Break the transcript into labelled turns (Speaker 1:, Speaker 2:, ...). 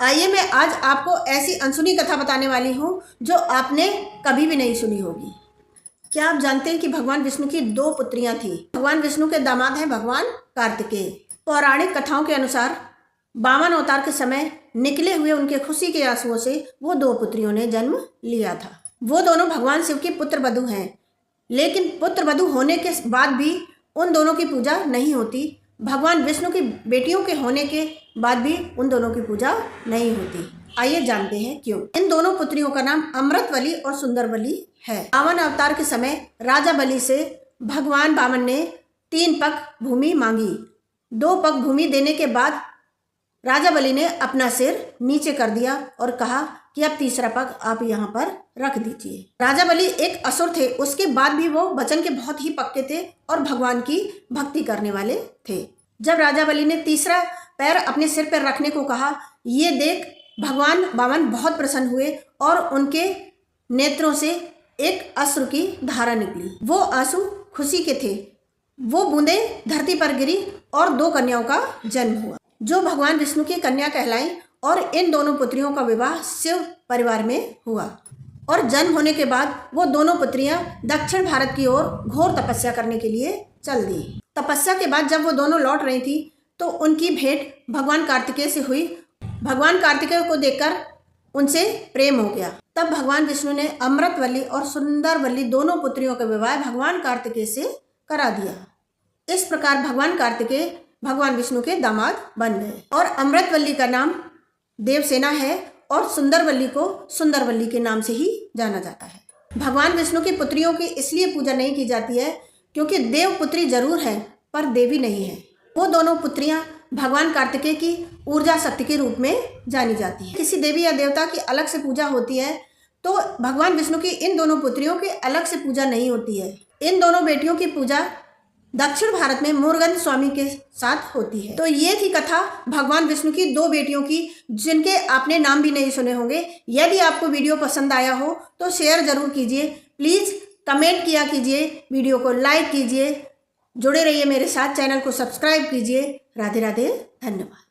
Speaker 1: आइए मैं आज आपको ऐसी अनसुनी कथा बताने वाली हूँ जो आपने कभी भी नहीं सुनी होगी। क्या आप जानते हैं कि भगवान विष्णु की 2 पुत्रियां थी। भगवान विष्णु के दामाद हैं भगवान कार्तिकेय। पौराणिक कथाओं के अनुसार वामन अवतार के समय निकले हुए उनके खुशी के आंसुओं से वो 2 पुत्रियों ने जन्म लिया था। वो दोनों भगवान शिव की पुत्र वधू हैं, लेकिन पुत्र वधू होने के बाद भी उन दोनों की पूजा नहीं होती। भगवान विष्णु की बेटियों के होने के बाद भी उन दोनों की पूजा नहीं होती। आइए जानते हैं क्यों। इन दोनों पुत्रियों का नाम अमृतवली और सुंदरवली है। वामन अवतार के समय राजा बलि से भगवान वामन ने 3 पग भूमि मांगी। 2 पग भूमि देने के बाद राजा बलि ने अपना सिर नीचे कर दिया और कहा कि अब तीसरा पग आप यहाँ पर रख दीजिए। राजा बलि एक असुर थे, उसके बाद भी वो वचन के बहुत ही पक्के थे और भगवान की भक्ति करने वाले थे। जब राजा बलि ने तीसरा पैर अपने सिर पर रखने को कहा, ये देख भगवान वामन बहुत प्रसन्न हुए और उनके नेत्रों से एक अश्रु की धारा निकली। वो आंसू खुशी के थे। वो बूंदे धरती पर गिरी और 2 कन्याओं का जन्म हुआ जो भगवान विष्णु की कन्या कहलाई और इन दोनों पुत्रियों का विवाह शिव परिवार में हुआ। और जन्म होने के बाद वो दोनों पुत्रियां दक्षिण भारत की ओर घोर तपस्या करने के लिए चल दी। तपस्या के बाद जब वो दोनों लौट रही थी तो उनकी भेंट भगवान कार्तिकेय से हुई। भगवान कार्तिकेय को देखकर उनसे प्रेम हो गया। तब भगवान विष्णु ने अमृतवली और सुंदरवली दोनों पुत्रियों का विवाह भगवान कार्तिकेय से करा दिया। इस प्रकार भगवान कार्तिकेय भगवान विष्णु के दामाद बन गए। और अमृतवली का नाम देवसेना है और सुंदरवली को सुंदरवली के नाम से ही जाना जाता है। भगवान विष्णु की पुत्रियों की इसलिए पूजा नहीं की जाती है क्योंकि देव पुत्री जरूर है पर देवी नहीं है। वो दोनों पुत्रियां भगवान कार्तिकेय की ऊर्जा शक्ति के रूप में जानी जाती है। किसी देवी या देवता की अलग से पूजा होती है तो भगवान विष्णु की इन दोनों पुत्रियों की अलग से पूजा नहीं होती है। इन दोनों बेटियों की पूजा दक्षिण भारत में मुरुगन स्वामी के साथ होती है। तो ये थी कथा भगवान विष्णु की 2 बेटियों की, जिनके आपने नाम भी नहीं सुने होंगे। यदि आपको वीडियो पसंद आया हो तो शेयर जरूर कीजिए, प्लीज़ कमेंट किया कीजिए, वीडियो को लाइक कीजिए, जुड़े रहिए मेरे साथ, चैनल को सब्सक्राइब कीजिए। राधे राधे, धन्यवाद।